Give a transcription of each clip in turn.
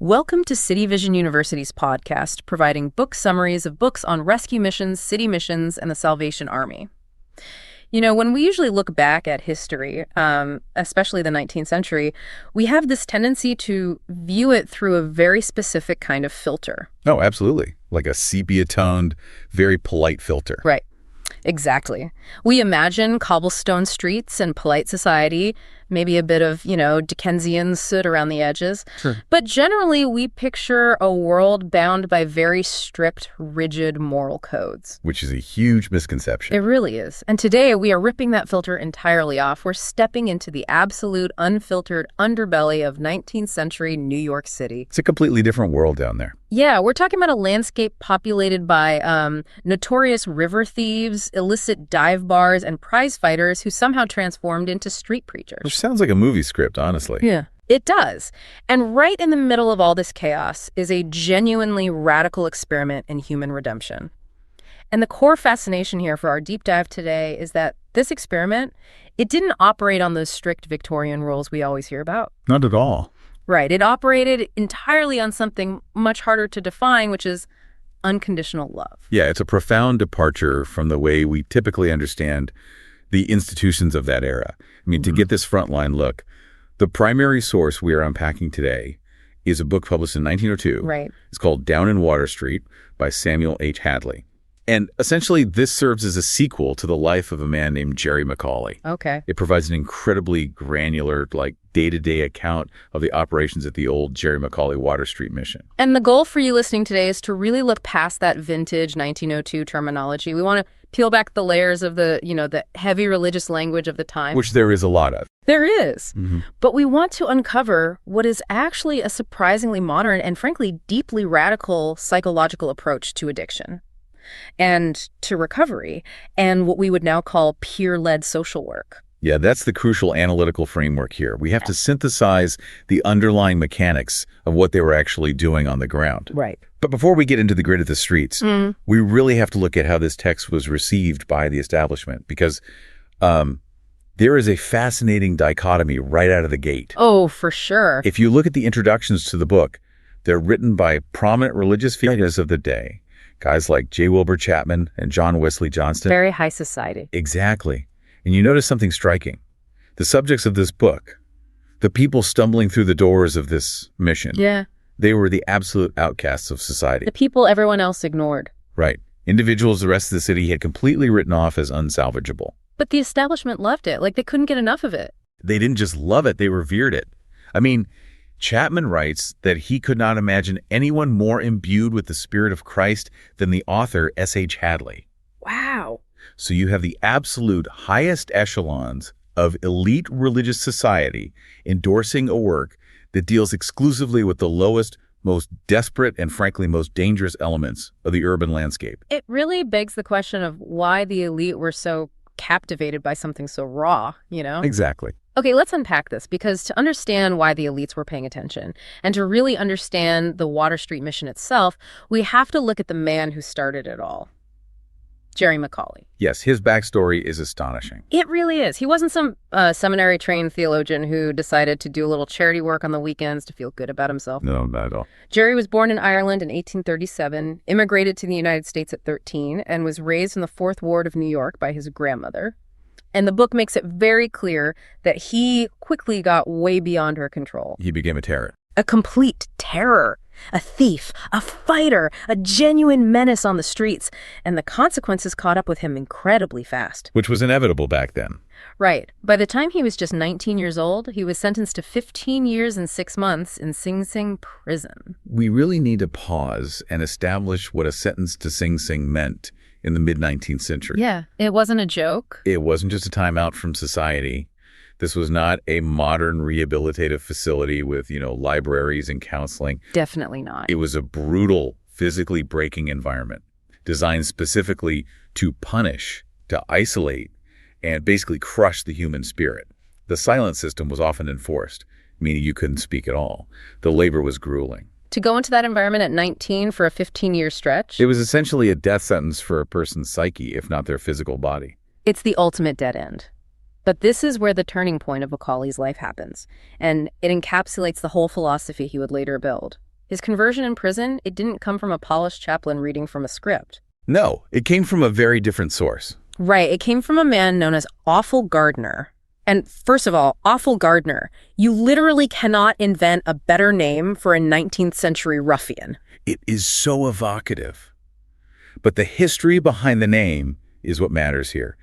Welcome to City Vision University's podcast, providing book summaries of books on rescue missions, city missions, and the Salvation Army. You know, when we usually look back at history, especially the 19th century, we have this tendency to view it through a very specific kind of filter. Oh, absolutely. Like a sepia-toned, very polite filter. Right. Exactly. We imagine cobblestone streets and polite society, maybe a bit of, Dickensian soot around the edges. Sure. But generally, we picture a world bound by very strict, rigid moral codes. Which is a huge misconception. It really is. And today, we are ripping that filter entirely off. We're stepping into the absolute, unfiltered underbelly of 19th century New York City. It's a completely different world down there. Yeah, we're talking about a landscape populated by notorious river thieves, illicit dive bars, and prize fighters who somehow transformed into street preachers. Which sounds like a movie script, honestly. Yeah, it does. And right in the middle of all this chaos is a genuinely radical experiment in human redemption. And the core fascination here for our deep dive today is that this experiment, it didn't operate on those strict Victorian rules we always hear about. Not at all. Right. It operated entirely on something much harder to define, which is unconditional love. Yeah, it's a profound departure from the way we typically understand the institutions of that era. I mean, to get this frontline look, the primary source we are unpacking today is a book published in 1902. Right. It's called Down in Water Street by Samuel H. Hadley. And essentially, this serves as a sequel to the life of a man named Jerry McAuley. Okay. It provides an incredibly granular, day-to-day account of the operations at the old Jerry McAuley Water Street mission. And the goal for you listening today is to really look past that vintage 1902 terminology. We want to peel back the layers of the heavy religious language of the time. Which there is a lot of. There is. Mm-hmm. But we want to uncover what is actually a surprisingly modern and frankly deeply radical psychological approach to addiction and to recovery, and what we would now call peer-led social work. Yeah, that's the crucial analytical framework here. We have to synthesize the underlying mechanics of what they were actually doing on the ground. Right. But before we get into the grid of the streets, we really have to look at how this text was received by the establishment, because there is a fascinating dichotomy right out of the gate. Oh, for sure. If you look at the introductions to the book, they're written by prominent religious figures of the day, guys like J. Wilbur Chapman and John Wesley Johnston. Very high society. Exactly. And you notice something striking. The subjects of this book, the people stumbling through the doors of this mission, they were the absolute outcasts of society. The people everyone else ignored. Right. Individuals the rest of the city had completely written off as unsalvageable. But the establishment loved it. They couldn't get enough of it. They didn't just love it, they revered it. I mean, Chapman writes that he could not imagine anyone more imbued with the Spirit of Christ than the author S.H. Hadley. Wow. So you have the absolute highest echelons of elite religious society endorsing a work that deals exclusively with the lowest, most desperate, and frankly, most dangerous elements of the urban landscape. It really begs the question of why the elite were so captivated by something so raw, Exactly. Okay, let's unpack this, because to understand why the elites were paying attention and to really understand the Water Street mission itself, we have to look at the man who started it all, Jerry McAuley. Yes, his backstory is astonishing. It really is. He wasn't some seminary-trained theologian who decided to do a little charity work on the weekends to feel good about himself. No, not at all. Jerry was born in Ireland in 1837, immigrated to the United States at 13, and was raised in the 4th Ward of New York by his grandmother. And the book makes it very clear that he quickly got way beyond her control. He became a terror. A complete terror. A thief, a fighter, a genuine menace on the streets. And the consequences caught up with him incredibly fast. Which was inevitable back then. Right. By the time he was just 19 years old, he was sentenced to 15 years and 6 months in Sing Sing prison. We really need to pause and establish what a sentence to Sing Sing meant in the mid-19th century. Yeah, it wasn't a joke. It wasn't just a time out from society. This was not a modern rehabilitative facility with, libraries and counseling. Definitely not. It was a brutal, physically breaking environment designed specifically to punish, to isolate, and basically crush the human spirit. The silent system was often enforced, meaning you couldn't speak at all. The labor was grueling. To go into that environment at 19 for a 15-year stretch? It was essentially a death sentence for a person's psyche, if not their physical body. It's the ultimate dead end. But this is where the turning point of Macaulay's life happens, and it encapsulates the whole philosophy he would later build. His conversion in prison, it didn't come from a polished chaplain reading from a script. No, it came from a very different source. Right, it came from a man known as Awful Gardner. And first of all, Awful Gardner, you literally cannot invent a better name for a 19th century ruffian. It is so evocative. But the history behind the name is what matters here.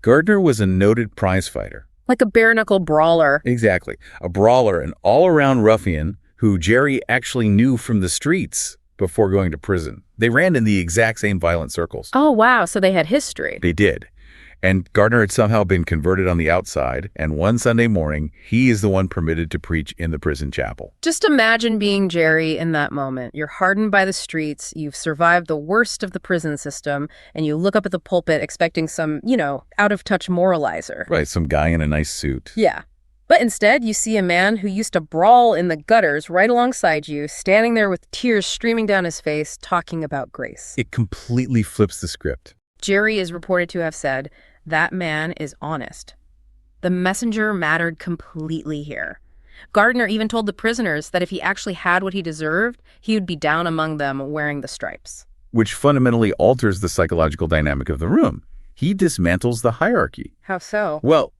Gardner was a noted prize fighter. Like a bare-knuckle brawler. Exactly. A brawler, an all-around ruffian who Jerry actually knew from the streets before going to prison. They ran in the exact same violent circles. Oh, wow. So they had history. They did. And Gardner had somehow been converted on the outside, and one Sunday morning, he is the one permitted to preach in the prison chapel. Just imagine being Jerry in that moment. You're hardened by the streets, you've survived the worst of the prison system, and you look up at the pulpit expecting some, out-of-touch moralizer. Right, some guy in a nice suit. Yeah. But instead, you see a man who used to brawl in the gutters right alongside you, standing there with tears streaming down his face, talking about grace. It completely flips the script. Jerry is reported to have said, "That man is honest." The messenger mattered completely here. Gardner even told the prisoners that if he actually had what he deserved, he would be down among them wearing the stripes. Which fundamentally alters the psychological dynamic of the room. He dismantles the hierarchy. How so? Well,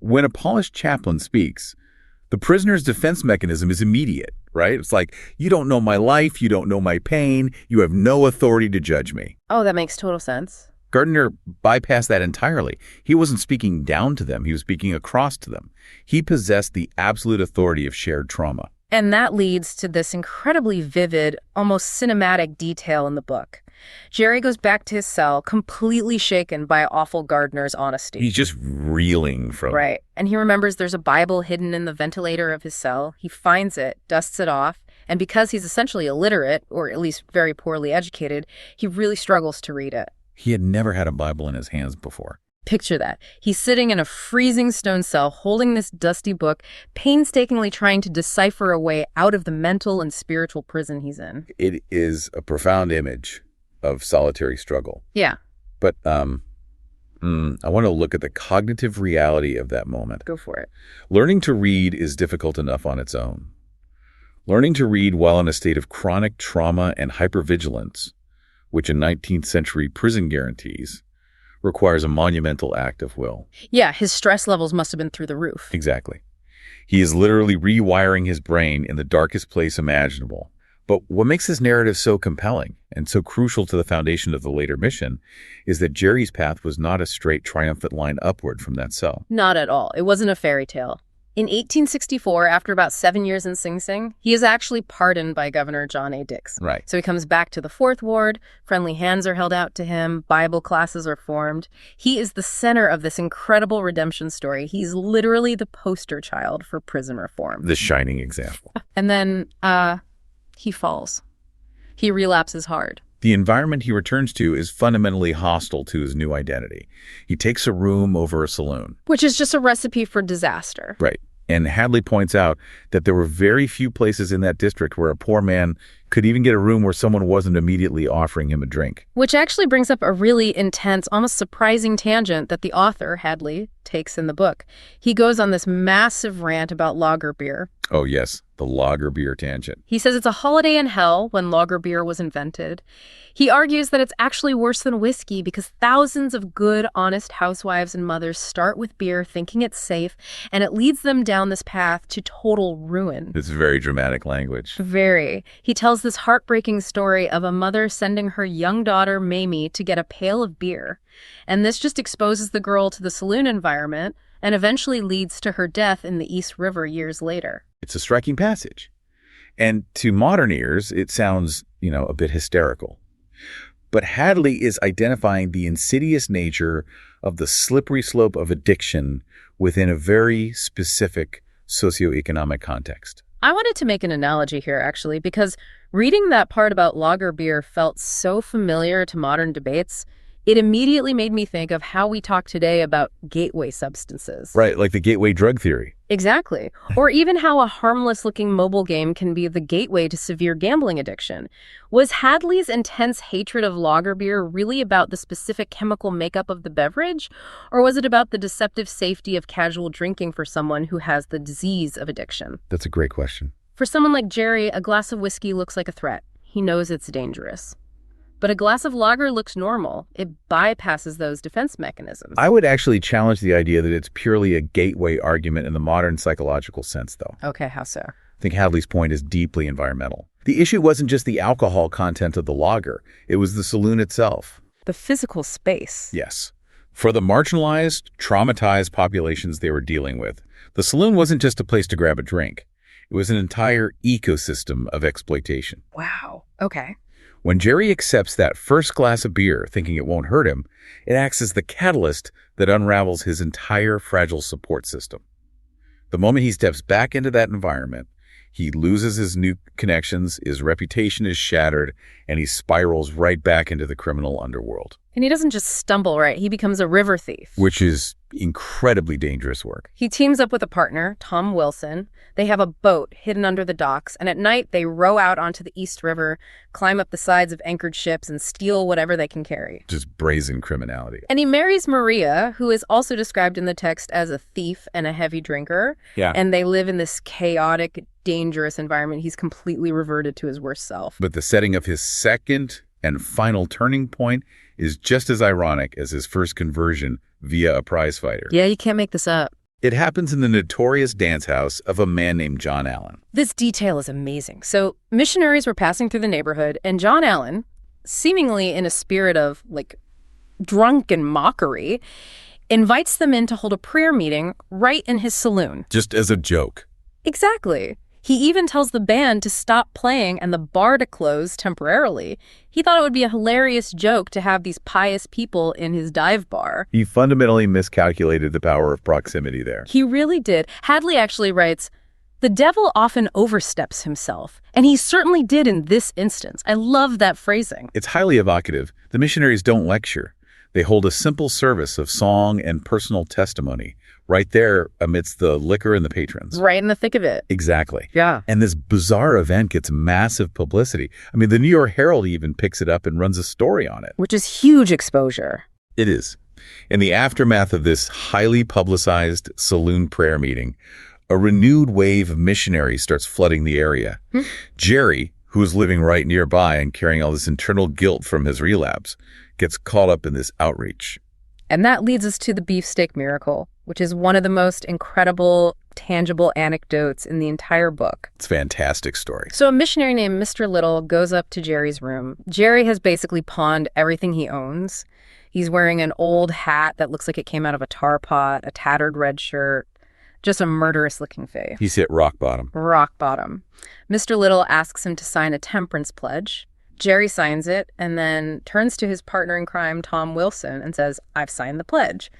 when a polished chaplain speaks, the prisoner's defense mechanism is immediate, right? It's like, you don't know my life, you don't know my pain, you have no authority to judge me. Oh, that makes total sense. Gardner bypassed that entirely. He wasn't speaking down to them, he was speaking across to them. He possessed the absolute authority of shared trauma. And that leads to this incredibly vivid, almost cinematic detail in the book. Jerry goes back to his cell, completely shaken by Awful Gardner's honesty. He's just reeling from it. Right. And he remembers there's a Bible hidden in the ventilator of his cell. He finds it, dusts it off, and because he's essentially illiterate, or at least very poorly educated, he really struggles to read it. He had never had a Bible in his hands before. Picture that. He's sitting in a freezing stone cell holding this dusty book, painstakingly trying to decipher a way out of the mental and spiritual prison he's in. It is a profound image of solitary struggle. Yeah. But I want to look at the cognitive reality of that moment. Go for it. Learning to read is difficult enough on its own. Learning to read while in a state of chronic trauma and hypervigilance, which a 19th century prison guarantees, requires a monumental act of will. Yeah, his stress levels must have been through the roof. Exactly. He is literally rewiring his brain in the darkest place imaginable. But what makes this narrative so compelling and so crucial to the foundation of the later mission is that Jerry's path was not a straight, triumphant line upward from that cell. Not at all. It wasn't a fairy tale. In 1864, after about 7 years in Sing Sing, he is actually pardoned by Governor John A. Dix. Right. So he comes back to the Fourth Ward, friendly hands are held out to him, Bible classes are formed. He is the center of this incredible redemption story. He's literally the poster child for prison reform. The shining example. And then, he falls. He relapses hard. The environment he returns to is fundamentally hostile to his new identity. He takes a room over a saloon. Which is just a recipe for disaster. Right. And Hadley points out that there were very few places in that district where a poor man could even get a room where someone wasn't immediately offering him a drink. Which actually brings up a really intense, almost surprising tangent that the author, Hadley, takes in the book. He goes on this massive rant about lager beer. Oh, yes, the lager beer tangent. He says it's a holiday in hell when lager beer was invented. He argues that it's actually worse than whiskey because thousands of good, honest housewives and mothers start with beer thinking it's safe, and it leads them down this path to total ruin. It's very dramatic language. Very. He tells this heartbreaking story of a mother sending her young daughter, Mamie, to get a pail of beer. And this just exposes the girl to the saloon environment and eventually leads to her death in the East River years later. It's a striking passage. And to modern ears, it sounds, a bit hysterical. But Hadley is identifying the insidious nature of the slippery slope of addiction within a very specific socioeconomic context. I wanted to make an analogy here, actually, because reading that part about lager beer felt so familiar to modern debates. It immediately made me think of how we talk today about gateway substances. Right, like the gateway drug theory. Exactly. Or even how a harmless-looking mobile game can be the gateway to severe gambling addiction. Was Hadley's intense hatred of lager beer really about the specific chemical makeup of the beverage? Or was it about the deceptive safety of casual drinking for someone who has the disease of addiction? That's a great question. For someone like Jerry, a glass of whiskey looks like a threat. He knows it's dangerous. But a glass of lager looks normal. It bypasses those defense mechanisms. I would actually challenge the idea that it's purely a gateway argument in the modern psychological sense, though. Okay, how so? I think Hadley's point is deeply environmental. The issue wasn't just the alcohol content of the lager. It was the saloon itself. The physical space. Yes. For the marginalized, traumatized populations they were dealing with, the saloon wasn't just a place to grab a drink. It was an entire ecosystem of exploitation. Wow. Okay. When Jerry accepts that first glass of beer, thinking it won't hurt him, it acts as the catalyst that unravels his entire fragile support system. The moment he steps back into that environment, he loses his new connections, his reputation is shattered, and he spirals right back into the criminal underworld. And he doesn't just stumble, right? He becomes a river thief. Which is incredibly dangerous work. He teams up with a partner, Tom Wilson. They have a boat hidden under the docks, and at night they row out onto the East River, climb up the sides of anchored ships, and steal whatever they can carry. Just brazen criminality. And he marries Maria, who is also described in the text as a thief and a heavy drinker. Yeah. And they live in this chaotic, dangerous environment. He's completely reverted to his worst self. But the setting of his second and final turning point is just as ironic as his first conversion via a prizefighter. Yeah, you can't make this up. It happens in the notorious dance house of a man named John Allen. This detail is amazing. So missionaries were passing through the neighborhood, and John Allen, seemingly in a spirit of, drunken mockery, invites them in to hold a prayer meeting right in his saloon. Just as a joke. Exactly. He even tells the band to stop playing and the bar to close temporarily. He thought it would be a hilarious joke to have these pious people in his dive bar. He fundamentally miscalculated the power of proximity there. He really did. Hadley actually writes, "The devil often oversteps himself, and he certainly did in this instance." I love that phrasing. It's highly evocative. The missionaries don't lecture. They hold a simple service of song and personal testimony right there amidst the liquor and the patrons. Right in the thick of it. Exactly. Yeah. And this bizarre event gets massive publicity. I mean, the New York Herald even picks it up and runs a story on it. Which is huge exposure. It is. In the aftermath of this highly publicized saloon prayer meeting, a renewed wave of missionaries starts flooding the area. Jerry, who is living right nearby and carrying all this internal guilt from his relapse, gets caught up in this outreach. And that leads us to the beefsteak miracle, which is one of the most incredible, tangible anecdotes in the entire book. It's a fantastic story. So a missionary named Mr. Little goes up to Jerry's room. Jerry has basically pawned everything he owns. He's wearing an old hat that looks like it came out of a tar pot, a tattered red shirt, just a murderous-looking face. He's hit rock bottom. Rock bottom. Mr. Little asks him to sign a temperance pledge. Jerry signs it and then turns to his partner in crime, Tom Wilson, and says, "I've signed the pledge."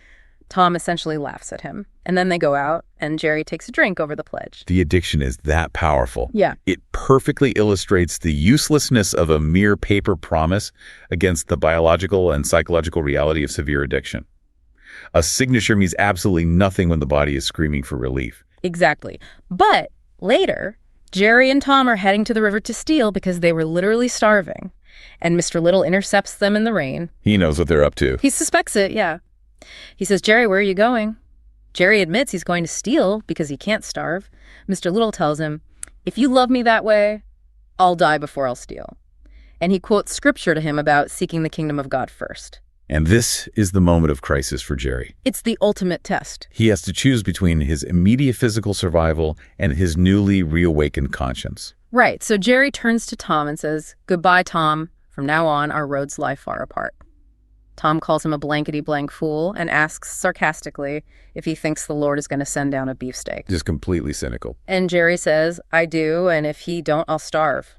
Tom essentially laughs at him. And then they go out, and Jerry takes a drink over the pledge. The addiction is that powerful. Yeah. It perfectly illustrates the uselessness of a mere paper promise against the biological and psychological reality of severe addiction. A signature means absolutely nothing when the body is screaming for relief. Exactly. But later, Jerry and Tom are heading to the river to steal because they were literally starving. And Mr. Little intercepts them in the rain. He knows what they're up to. He suspects it, yeah. He says, "Jerry, where are you going?" Jerry admits he's going to steal because he can't starve. Mr. Little tells him, "If you love me that way, I'll die before I'll steal." And he quotes scripture to him about seeking the kingdom of God first. And this is the moment of crisis for Jerry. It's the ultimate test. He has to choose between his immediate physical survival and his newly reawakened conscience. Right. So Jerry turns to Tom and says, "Goodbye, Tom. From now on, our roads lie far apart." Tom calls him a blankety-blank fool and asks sarcastically if he thinks the Lord is going to send down a beefsteak. Just completely cynical. And Jerry says, "I do, and if he don't, I'll starve."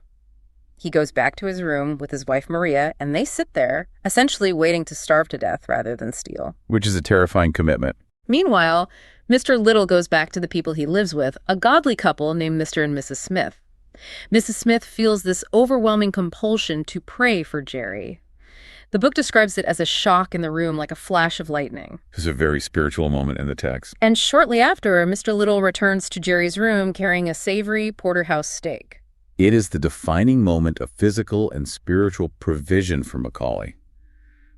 He goes back to his room with his wife Maria, and they sit there, essentially waiting to starve to death rather than steal. Which is a terrifying commitment. Meanwhile, Mr. Little goes back to the people he lives with, a godly couple named Mr. and Mrs. Smith. Mrs. Smith feels this overwhelming compulsion to pray for Jerry. The book describes it as a shock in the room, like a flash of lightning. It's a very spiritual moment in the text. And shortly after, Mr. Little returns to Jerry's room carrying a savory porterhouse steak. It is the defining moment of physical and spiritual provision for McAuley.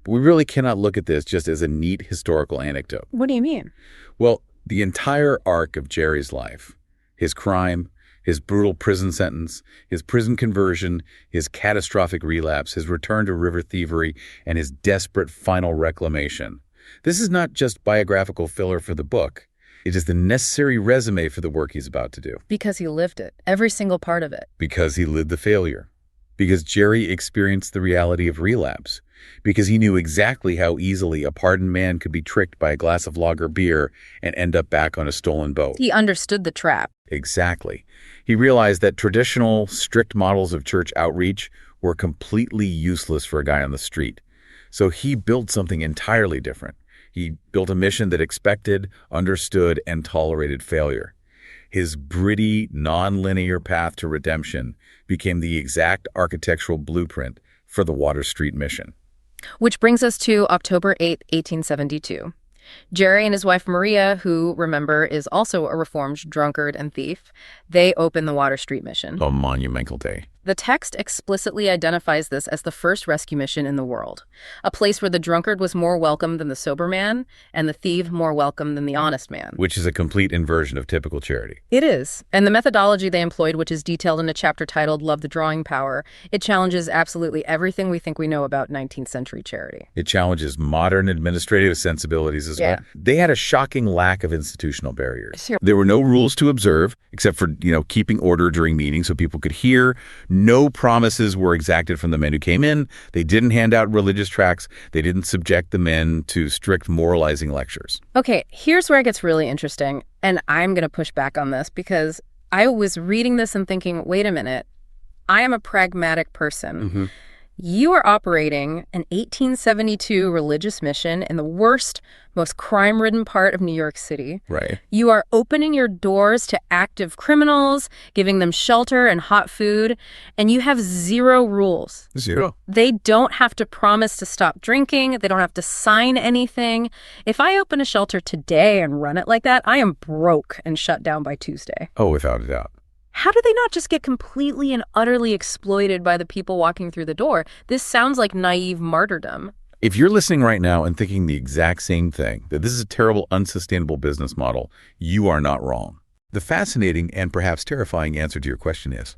But we really cannot look at this just as a neat historical anecdote. What do you mean? Well, the entire arc of Jerry's life, his crime, His brutal prison sentence, his prison conversion, his catastrophic relapse, his return to river thievery, and his desperate final reclamation. This is not just biographical filler for the book. It is the necessary resume for the work he's about to do. Because he lived it, every single part of it. Because he lived the failure. Because Jerry experienced the reality of relapse. Because he knew exactly how easily a pardoned man could be tricked by a glass of lager beer and end up back on a stolen boat. He understood the trap. Exactly. He realized that traditional, strict models of church outreach were completely useless for a guy on the street. So he built something entirely different. He built a mission that expected, understood, and tolerated failure. His gritty, non-linear path to redemption became the exact architectural blueprint for the Water Street mission. Which brings us to October 8, 1872. Jerry and his wife Maria, who, remember, is also a reformed drunkard and thief, they open the Water Street mission. A monumental day. The text explicitly identifies this as the first rescue mission in the world, a place where the drunkard was more welcome than the sober man and the thief more welcome than the honest man. Which is a complete inversion of typical charity. It is. And the methodology they employed, which is detailed in a chapter titled Love the Drawing Power, it challenges absolutely everything we think we know about 19th century charity. It challenges modern administrative sensibilities as well. They had a shocking lack of institutional barriers. Sure. There were no rules to observe, except for, keeping order during meetings so people could hear. No promises were exacted from the men who came in. They didn't hand out religious tracts. They didn't subject the men to strict moralizing lectures. Okay, here's where it gets really interesting, and I'm going to push back on this because I was reading this and thinking, wait a minute, I am a pragmatic person. Mm-hmm. You are operating an 1872 religious mission in the worst, most crime-ridden part of New York City. Right. You are opening your doors to active criminals, giving them shelter and hot food, and you have zero rules. Zero. They don't have to promise to stop drinking. They don't have to sign anything. If I open a shelter today and run it like that, I am broke and shut down by Tuesday. Oh, without a doubt. How do they not just get completely and utterly exploited by the people walking through the door? This sounds like naive martyrdom. If you're listening right now and thinking the exact same thing, that this is a terrible, unsustainable business model, you are not wrong. The fascinating and perhaps terrifying answer to your question is,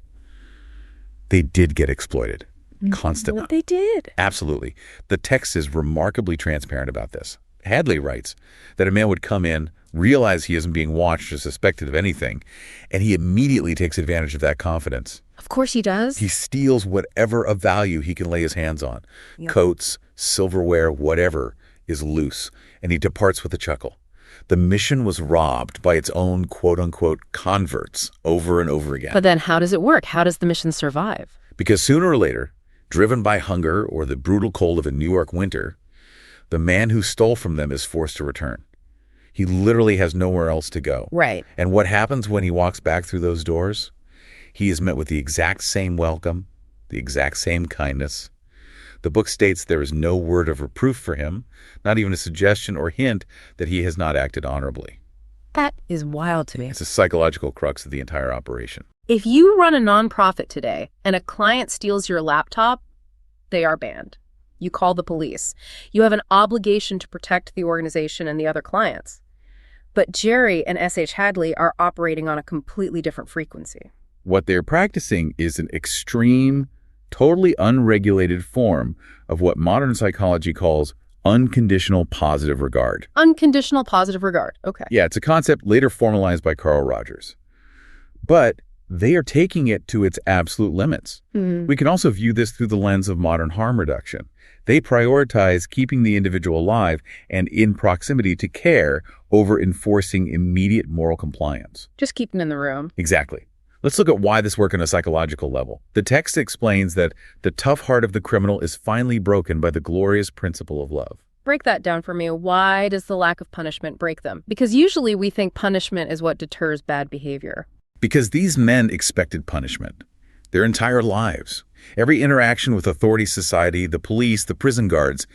they did get exploited. Constantly. What they did. Absolutely. The text is remarkably transparent about this. Hadley writes that a man would come in, realize he isn't being watched or suspected of anything, and he immediately takes advantage of that confidence. Of course he does. He steals whatever of value he can lay his hands on. Yep. Coats, silverware, whatever is loose, and he departs with a chuckle. The mission was robbed by its own quote-unquote converts over and over again. But then how does it work? How does the mission survive? Because sooner or later, driven by hunger or the brutal cold of a New York winter, the man who stole from them is forced to return. He literally has nowhere else to go. Right. And what happens when he walks back through those doors? He is met with the exact same welcome, the exact same kindness. The book states there is no word of reproof for him, not even a suggestion or hint that he has not acted honorably. That is wild to me. It's a psychological crux of the entire operation. If you run a nonprofit today and a client steals your laptop, they are banned. You call the police. You have an obligation to protect the organization and the other clients. But Jerry and S.H. Hadley are operating on a completely different frequency. What they're practicing is an extreme, totally unregulated form of what modern psychology calls unconditional positive regard. Unconditional positive regard. Okay. Yeah, it's a concept later formalized by Carl Rogers. But they are taking it to its absolute limits. Mm-hmm. We can also view this through the lens of modern harm reduction. They prioritize keeping the individual alive and in proximity to care over enforcing immediate moral compliance. Just keep them in the room. Exactly. Let's look at why this works on a psychological level. The text explains that the tough heart of the criminal is finally broken by the glorious principle of love. Break that down for me. Why does the lack of punishment break them? Because usually we think punishment is what deters bad behavior. Because these men expected punishment their entire lives. Every interaction with authority society, the police, the prison guards,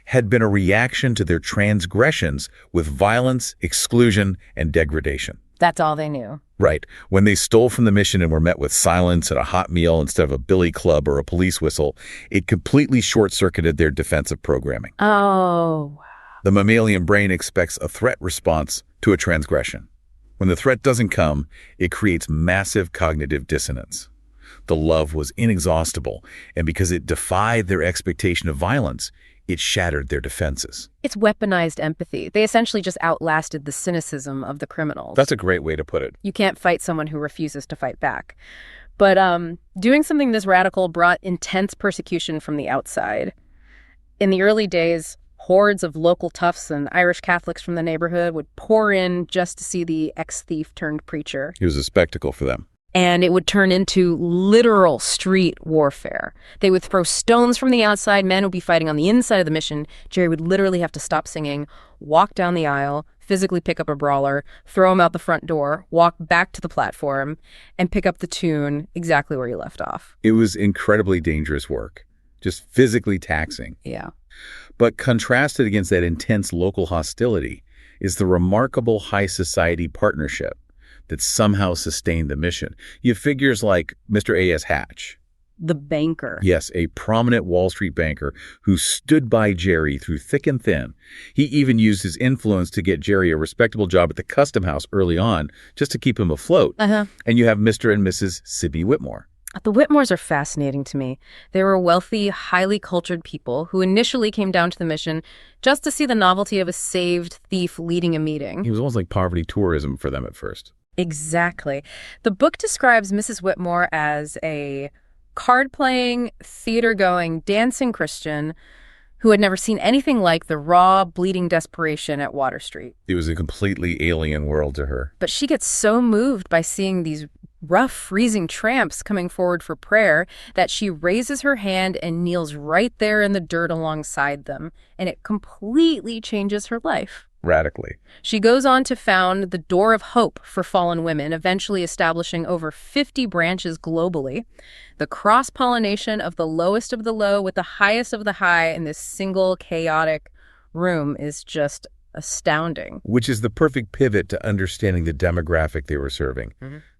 had been a reaction to their transgressions with violence, exclusion, and degradation. That's all they knew. Right. When they stole from the mission and were met with silence and a hot meal instead of a billy club or a police whistle, it completely short-circuited their defensive programming. Oh. The mammalian brain expects a threat response to a transgression. When the threat doesn't come, it creates massive cognitive dissonance. The love was inexhaustible, and because it defied their expectation of violence, it shattered their defenses. It's weaponized empathy. They essentially just outlasted the cynicism of the criminals. That's a great way to put it. You can't fight someone who refuses to fight back. But doing something this radical brought intense persecution from the outside. In the early days, hordes of local toughs and Irish Catholics from the neighborhood would pour in just to see the ex-thief turned preacher. He was a spectacle for them. And it would turn into literal street warfare. They would throw stones from the outside. Men would be fighting on the inside of the mission. Jerry would literally have to stop singing, walk down the aisle, physically pick up a brawler, throw him out the front door, walk back to the platform, and pick up the tune exactly where he left off. It was incredibly dangerous work, just physically taxing. Yeah. But contrasted against that intense local hostility is the remarkable high society partnership that somehow sustained the mission. You have figures like Mr. A.S. Hatch. The banker. Yes, a prominent Wall Street banker who stood by Jerry through thick and thin. He even used his influence to get Jerry a respectable job at the Custom House early on, just to keep him afloat. And you have Mr. and Mrs. Sydney Whitmore. The Whitmores are fascinating to me. They were wealthy, highly cultured people who initially came down to the mission just to see the novelty of a saved thief leading a meeting. He was almost like poverty tourism for them at first. Exactly. The book describes Mrs. Whitmore as a card-playing, theater-going, dancing Christian who had never seen anything like the raw, bleeding desperation at Water Street. It was a completely alien world to her. But she gets so moved by seeing these rough, freezing tramps coming forward for prayer that she raises her hand and kneels right there in the dirt alongside them, and it completely changes her life. Radically. She goes on to found the Door of Hope for Fallen Women, eventually establishing over 50 branches globally. The cross-pollination of the lowest of the low with the highest of the high in this single chaotic room is just astounding. Which is the perfect pivot to understanding the demographic they were serving.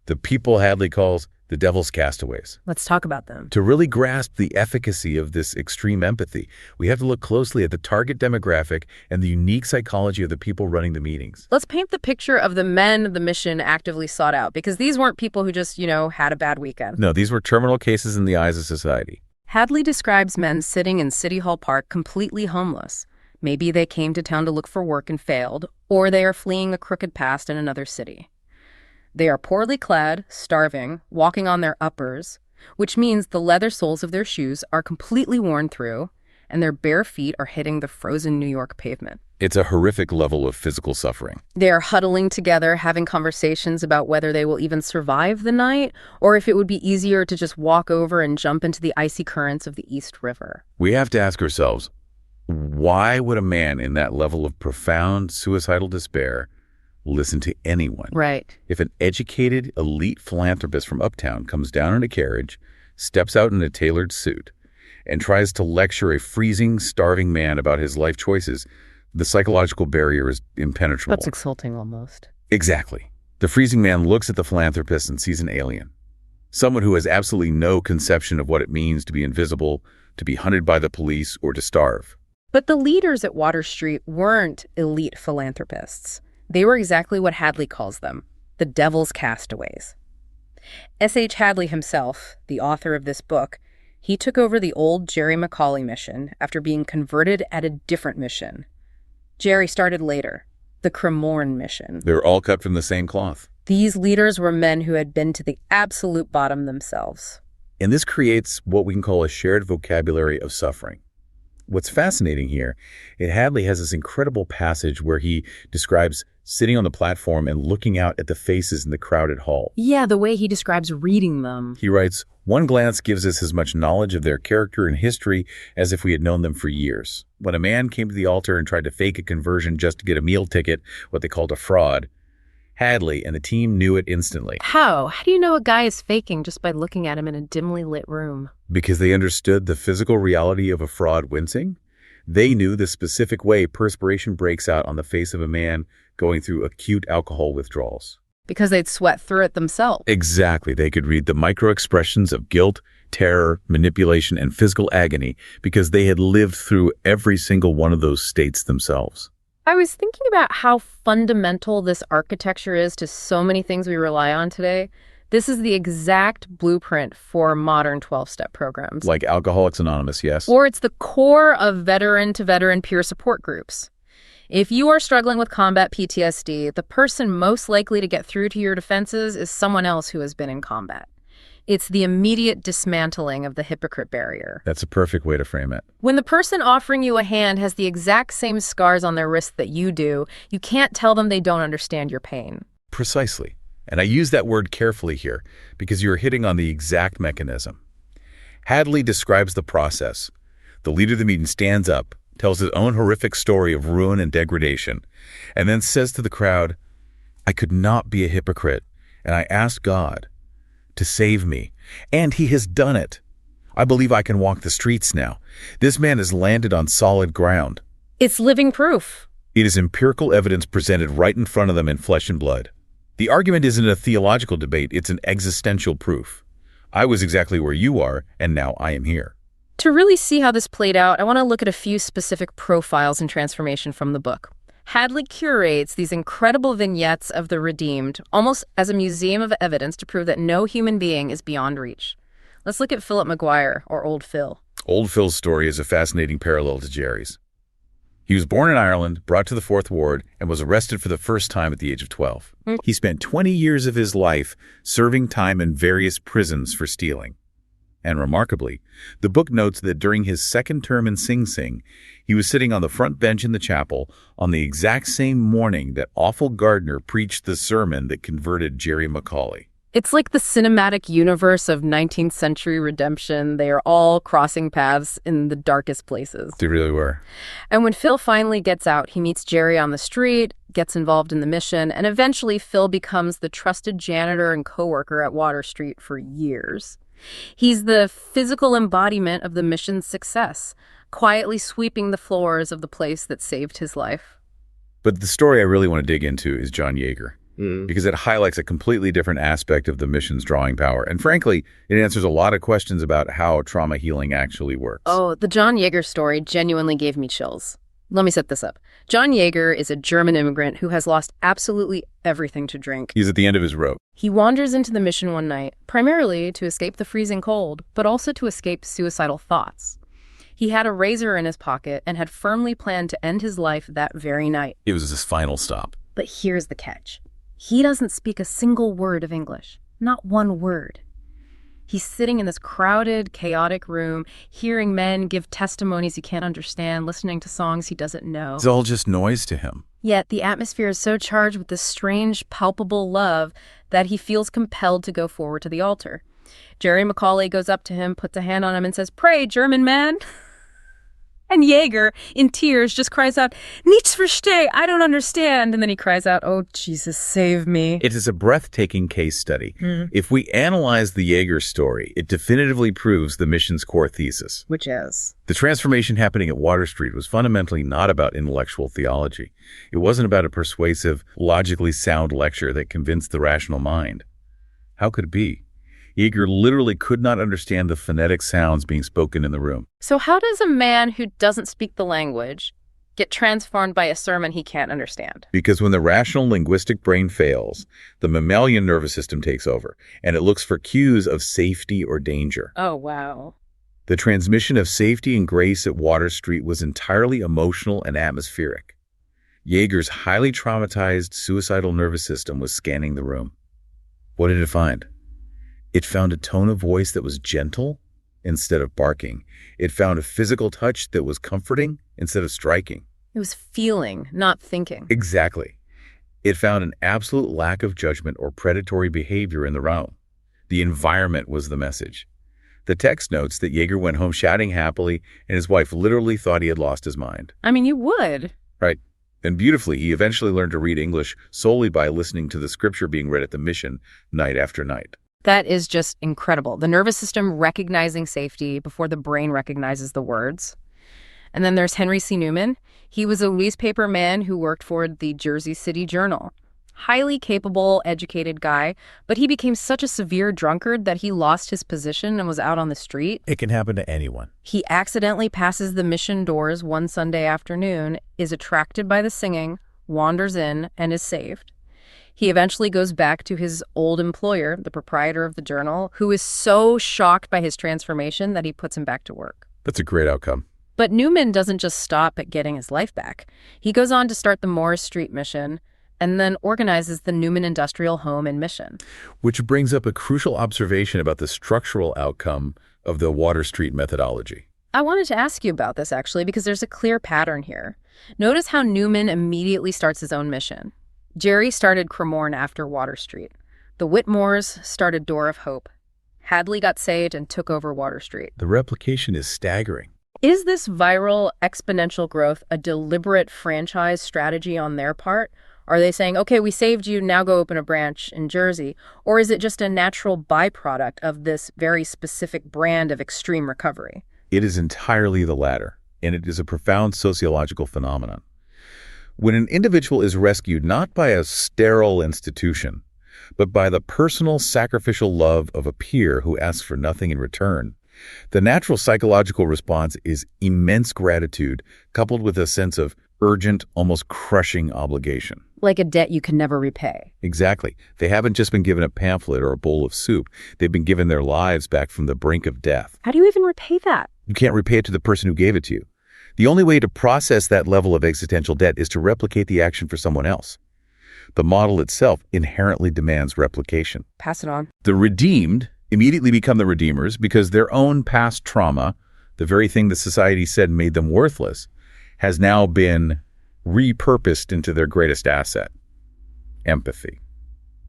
The people Hadley calls the devil's castaways. Let's talk about them. To really grasp the efficacy of this extreme empathy, we have to look closely at the target demographic and the unique psychology of the people running the meetings. Let's paint the picture of the men the mission actively sought out, because these weren't people who just, had a bad weekend. No, these were terminal cases in the eyes of society. Hadley describes men sitting in City Hall Park completely homeless. Maybe they came to town to look for work and failed, or they are fleeing a crooked past in another city. They are poorly clad, starving, walking on their uppers, which means the leather soles of their shoes are completely worn through, and their bare feet are hitting the frozen New York pavement. It's a horrific level of physical suffering. They are huddling together, having conversations about whether they will even survive the night, or if it would be easier to just walk over and jump into the icy currents of the East River. We have to ask ourselves, why would a man in that level of profound suicidal despair listen to anyone? Right. If an educated, elite philanthropist from uptown comes down in a carriage, steps out in a tailored suit, and tries to lecture a freezing, starving man about his life choices, the psychological barrier is impenetrable. That's insulting almost. Exactly. The freezing man looks at the philanthropist and sees an alien. Someone who has absolutely no conception of what it means to be invisible, to be hunted by the police, or to starve. But the leaders at Water Street weren't elite philanthropists. They were exactly what Hadley calls them, the devil's castaways. S.H. Hadley himself, the author of this book, he took over the old Jerry McAuley mission after being converted at a different mission. Jerry started later, the Cremorne mission. They were all cut from the same cloth. These leaders were men who had been to the absolute bottom themselves. And this creates what we can call a shared vocabulary of suffering. What's fascinating here, Hadley has this incredible passage where he describes sitting on the platform and looking out at the faces in the crowded hall. Yeah, the way he describes reading them. He writes, "One glance gives us as much knowledge of their character and history as if we had known them for years. When a man came to the altar and tried to fake a conversion just to get a meal ticket, what they called a fraud, Hadley and the team knew it instantly." How? How do you know a guy is faking just by looking at him in a dimly lit room? Because they understood the physical reality of a fraud wincing. They knew the specific way perspiration breaks out on the face of a man going through acute alcohol withdrawals. Because they'd sweat through it themselves. Exactly. They could read the micro-expressions of guilt, terror, manipulation, and physical agony because they had lived through every single one of those states themselves. I was thinking about how fundamental this architecture is to so many things we rely on today. This is the exact blueprint for modern 12-step programs. Like Alcoholics Anonymous, yes. Or it's the core of veteran-to-veteran peer support groups. If you are struggling with combat PTSD, the person most likely to get through to your defenses is someone else who has been in combat. It's the immediate dismantling of the hypocrite barrier. That's a perfect way to frame it. When the person offering you a hand has the exact same scars on their wrist that you do, you can't tell them they don't understand your pain. Precisely. And I use that word carefully here because you're hitting on the exact mechanism. Hadley describes the process. The leader of the meeting stands up, tells his own horrific story of ruin and degradation, and then says to the crowd, "I could not be a hypocrite, and I asked God to save me, and he has done it. I believe I can walk the streets now. This man has landed on solid ground." It's living proof. It is empirical evidence presented right in front of them in flesh and blood. The argument isn't a theological debate, it's an existential proof. I was exactly where you are, and now I am here. To really see how this played out, I want to look at a few specific profiles and transformation from the book. Hadley curates these incredible vignettes of the redeemed, almost as a museum of evidence to prove that no human being is beyond reach. Let's look at Philip McGuire, or Old Phil. Old Phil's story is a fascinating parallel to Jerry's. He was born in Ireland, brought to the Fourth Ward, and was arrested for the first time at the age of 12. He spent 20 years of his life serving time in various prisons for stealing. And remarkably, the book notes that during his second term in Sing Sing, he was sitting on the front bench in the chapel on the exact same morning that awful Gardner preached the sermon that converted Jerry McAuley. It's like the cinematic universe of 19th century redemption. They are all crossing paths in the darkest places. They really were. And when Phil finally gets out, he meets Jerry on the street, gets involved in the mission, and eventually Phil becomes the trusted janitor and coworker at Water Street for years. He's the physical embodiment of the mission's success, quietly sweeping the floors of the place that saved his life. But the story I really want to dig into is John Yeager, because it highlights a completely different aspect of the mission's drawing power. And frankly, it answers a lot of questions about how trauma healing actually works. Oh, the John Yeager story genuinely gave me chills. Let me set this up. John Yeager is a German immigrant who has lost absolutely everything to drink. He's at the end of his rope. He wanders into the mission one night, primarily to escape the freezing cold, but also to escape suicidal thoughts. He had a razor in his pocket and had firmly planned to end his life that very night. It was his final stop. But here's the catch. He doesn't speak a single word of English. Not one word. He's sitting in this crowded, chaotic room, hearing men give testimonies he can't understand, listening to songs he doesn't know. It's all just noise to him. Yet the atmosphere is so charged with this strange, palpable love that he feels compelled to go forward to the altar. Jerry McAuley goes up to him, puts a hand on him, and says, "Pray, German man." And Yeager, in tears, just cries out, "Nichts verstehe, I don't understand." And then he cries out, "Oh, Jesus, save me." It is a breathtaking case study. If we analyze the Yeager story, it definitively proves the mission's core thesis. Which is? The transformation happening at Water Street was fundamentally not about intellectual theology. It wasn't about a persuasive, logically sound lecture that convinced the rational mind. How could it be? Yeager literally could not understand the phonetic sounds being spoken in the room. So how does a man who doesn't speak the language get transformed by a sermon he can't understand? Because when the rational linguistic brain fails, the mammalian nervous system takes over, and it looks for cues of safety or danger. Oh, wow. The transmission of safety and grace at Water Street was entirely emotional and atmospheric. Yeager's highly traumatized, suicidal nervous system was scanning the room. What did it find? It found a tone of voice that was gentle instead of barking. It found a physical touch that was comforting instead of striking. It was feeling, not thinking. Exactly. It found an absolute lack of judgment or predatory behavior in the room. The environment was the message. The text notes that Yeager went home shouting happily, and his wife literally thought he had lost his mind. I mean, you would. Right. And beautifully, he eventually learned to read English solely by listening to the scripture being read at the mission night after night. That is just incredible. The nervous system recognizing safety before the brain recognizes the words. And then there's Henry C. Newman. He was a newspaper man who worked for the Jersey City Journal. Highly capable, educated guy, but he became such a severe drunkard that he lost his position and was out on the street. It can happen to anyone. He accidentally passes the mission doors one Sunday afternoon, is attracted by the singing, wanders in, and is saved. He eventually goes back to his old employer, the proprietor of the journal, who is so shocked by his transformation that he puts him back to work. That's a great outcome. But Newman doesn't just stop at getting his life back. He goes on to start the Morris Street Mission and then organizes the Newman Industrial Home and Mission. Which brings up a crucial observation about the structural outcome of the Water Street methodology. I wanted to ask you about this, actually, because there's a clear pattern here. Notice how Newman immediately starts his own mission. Jerry started Cremorne after Water Street. The Whitmores started Door of Hope. Hadley got saved and took over Water Street. The replication is staggering. Is this viral exponential growth a deliberate franchise strategy on their part? Are they saying, okay, we saved you, now go open a branch in Jersey? Or is it just a natural byproduct of this very specific brand of extreme recovery? It is entirely the latter, and it is a profound sociological phenomenon. When an individual is rescued not by a sterile institution, but by the personal sacrificial love of a peer who asks for nothing in return, the natural psychological response is immense gratitude coupled with a sense of urgent, almost crushing obligation. Like a debt you can never repay. Exactly. They haven't just been given a pamphlet or a bowl of soup. They've been given their lives back from the brink of death. How do you even repay that? You can't repay it to the person who gave it to you. The only way to process that level of existential debt is to replicate the action for someone else. The model itself inherently demands replication. Pass it on. The redeemed immediately become the redeemers because their own past trauma, the very thing that society said made them worthless, has now been repurposed into their greatest asset, empathy.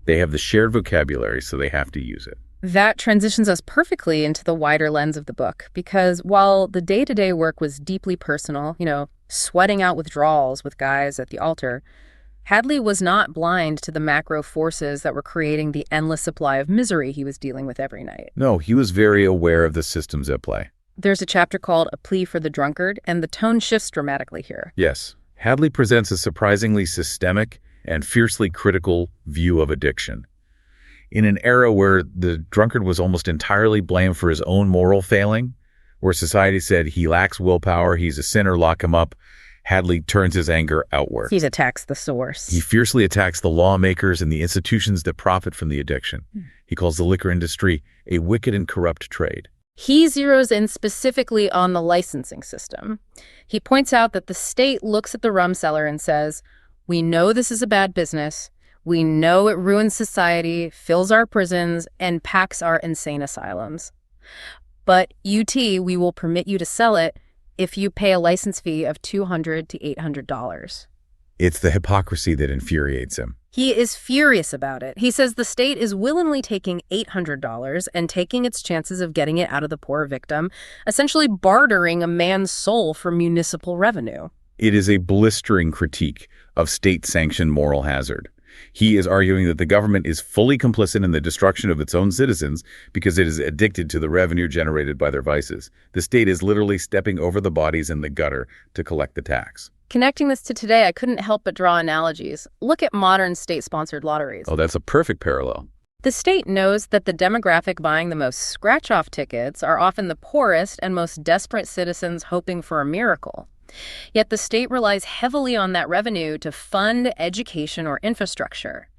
They have the shared vocabulary, so they have to use it. That transitions us perfectly into the wider lens of the book, because while the day-to-day work was deeply personal, sweating out withdrawals with guys at the altar, Hadley was not blind to the macro forces that were creating the endless supply of misery he was dealing with every night. No, he was very aware of the systems at play. There's a chapter called A Plea for the Drunkard, and the tone shifts dramatically here. Yes. Hadley presents a surprisingly systemic and fiercely critical view of addiction. In an era where the drunkard was almost entirely blamed for his own moral failing, where society said he lacks willpower, he's a sinner, lock him up, Hadley turns his anger outward. He attacks the source. He fiercely attacks the lawmakers and the institutions that profit from the addiction. He calls the liquor industry a wicked and corrupt trade. He zeroes in specifically on the licensing system. He points out that the state looks at the rum seller and says, we know this is a bad business. We know it ruins society, fills our prisons, and packs our insane asylums. But we will permit you to sell it if you pay a license fee of $200 to $800. It's the hypocrisy that infuriates him. He is furious about it. He says the state is willingly taking $800 and taking its chances of getting it out of the poor victim, essentially bartering a man's soul for municipal revenue. It is a blistering critique of state-sanctioned moral hazard. He is arguing that the government is fully complicit in the destruction of its own citizens because it is addicted to the revenue generated by their vices. The state is literally stepping over the bodies in the gutter to collect the tax. Connecting this to today, I couldn't help but draw analogies. Look at modern state-sponsored lotteries. Oh, that's a perfect parallel. The state knows that the demographic buying the most scratch-off tickets are often the poorest and most desperate citizens hoping for a miracle. Yet the state relies heavily on that revenue to fund education or infrastructure.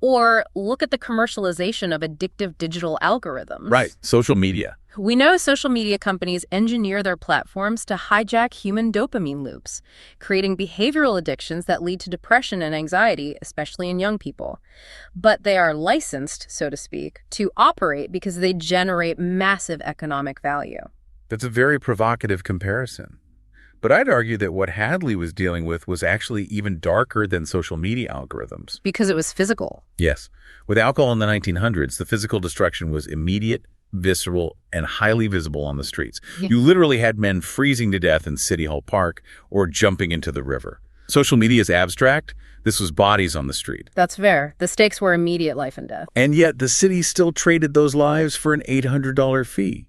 Or look at the commercialization of addictive digital algorithms. Right, social media. We know social media companies engineer their platforms to hijack human dopamine loops, creating behavioral addictions that lead to depression and anxiety, especially in young people. But they are licensed, so to speak, to operate because they generate massive economic value. That's a very provocative comparison. But I'd argue that what Hadley was dealing with was actually even darker than social media algorithms. Because it was physical. Yes. With alcohol in the 1900s, the physical destruction was immediate, visceral, and highly visible on the streets. Yeah. You literally had men freezing to death in City Hall Park or jumping into the river. Social media is abstract. This was bodies on the street. That's fair. The stakes were immediate life and death. And yet the city still traded those lives for an $800 fee.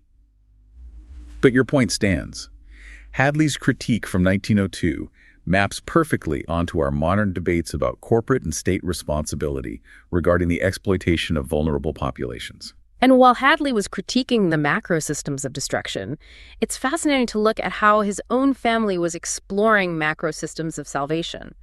But your point stands. Hadley's critique from 1902 maps perfectly onto our modern debates about corporate and state responsibility regarding the exploitation of vulnerable populations. And while Hadley was critiquing the macro systems of destruction, it's fascinating to look at how his own family was exploring macro systems of salvation.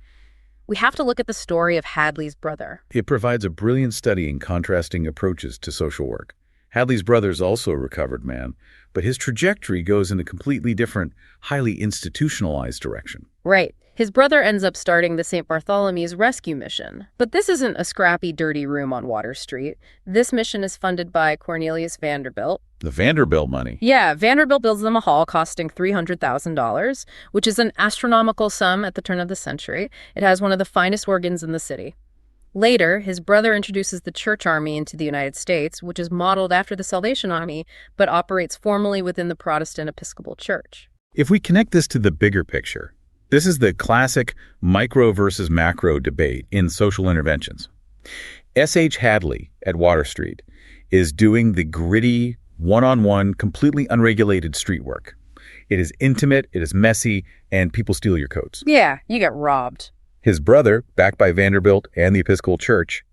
We have to look at the story of Hadley's brother. It provides a brilliant study in contrasting approaches to social work. Hadley's brother is also a recovered man, but his trajectory goes in a completely different, highly institutionalized direction. Right. His brother ends up starting the St. Bartholomew's rescue mission. But this isn't a scrappy, dirty room on Water Street. This mission is funded by Cornelius Vanderbilt. The Vanderbilt money. Yeah, Vanderbilt builds them a hall costing $300,000, which is an astronomical sum at the turn of the century. It has one of the finest organs in the city. Later, his brother introduces the Church Army into the United States, which is modeled after the Salvation Army, but operates formally within the Protestant Episcopal Church. If we connect this to the bigger picture, this is the classic micro versus macro debate in social interventions. S.H. Hadley at Water Street is doing the gritty, one-on-one, completely unregulated street work. It is intimate, it is messy, and people steal your coats. Yeah, you get robbed. His brother, backed by Vanderbilt and the Episcopal Church,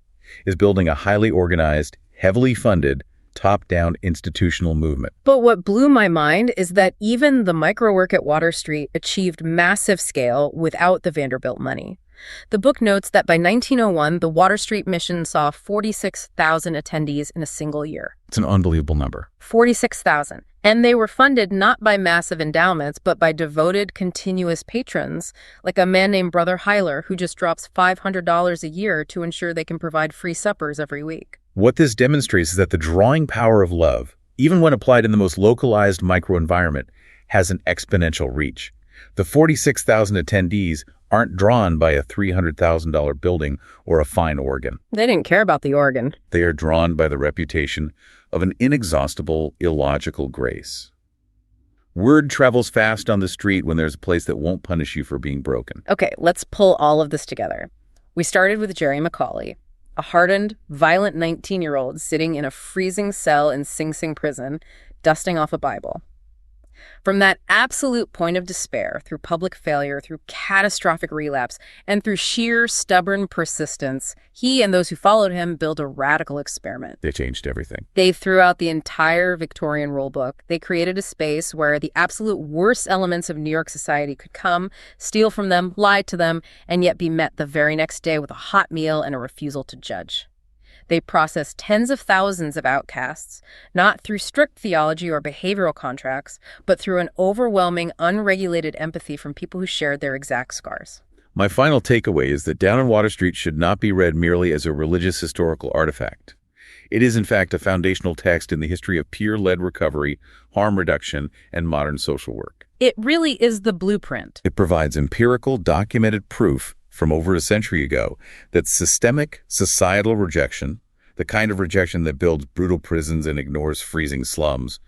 is building a highly organized, heavily funded, top-down institutional movement. But what blew my mind is that even the micro work at Water Street achieved massive scale without the Vanderbilt money. The book notes that by 1901, the Water Street mission saw 46,000 attendees in a single year. It's an unbelievable number. 46,000. And they were funded not by massive endowments, but by devoted, continuous patrons, like a man named Brother Hyler, who just drops $500 a year to ensure they can provide free suppers every week. What this demonstrates is that the drawing power of love, even when applied in the most localized microenvironment, has an exponential reach. The 46,000 attendees aren't drawn by a $300,000 building or a fine organ. They didn't care about the organ. They are drawn by the reputation of an inexhaustible, illogical grace. Word travels fast on the street when there's a place that won't punish you for being broken. Okay, let's pull all of this together. We started with Jerry McAuley, a hardened, violent 19-year-old sitting in a freezing cell in Sing Sing prison, dusting off a Bible. From that absolute point of despair, through public failure, through catastrophic relapse, and through sheer stubborn persistence, he and those who followed him built a radical experiment. They changed everything. They threw out the entire Victorian rulebook. They created a space where the absolute worst elements of New York society could come, steal from them, lie to them, and yet be met the very next day with a hot meal and a refusal to judge. They processed tens of thousands of outcasts, not through strict theology or behavioral contracts, but through an overwhelming, unregulated empathy from people who shared their exact scars. My final takeaway is that Down on Water Street should not be read merely as a religious historical artifact. It is, in fact, a foundational text in the history of peer-led recovery, harm reduction, and modern social work. It really is the blueprint. It provides empirical, documented proof from over a century ago that systemic societal rejection, the kind of rejection that builds brutal prisons and ignores freezing slums,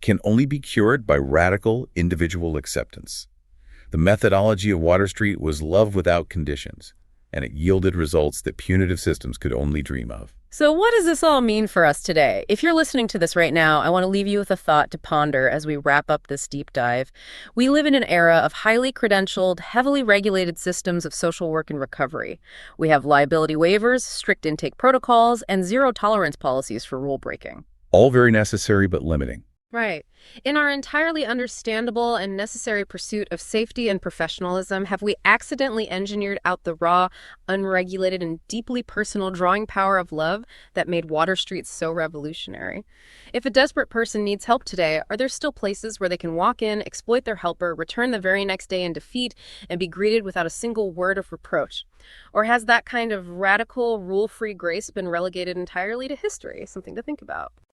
can only be cured by radical individual acceptance. The methodology of Water Street was love without conditions, and it yielded results that punitive systems could only dream of. So what does this all mean for us today? If you're listening to this right now, I want to leave you with a thought to ponder as we wrap up this deep dive. We live in an era of highly credentialed, heavily regulated systems of social work and recovery. We have liability waivers, strict intake protocols, and zero-tolerance policies for rule breaking. All very necessary but limiting. Right. In our entirely understandable and necessary pursuit of safety and professionalism, have we accidentally engineered out the raw, unregulated, and deeply personal drawing power of love that made Water Street so revolutionary? If a desperate person needs help today, are there still places where they can walk in, exploit their helper, return the very next day in defeat, and be greeted without a single word of reproach? Or has that kind of radical, rule-free grace been relegated entirely to history? Something to think about.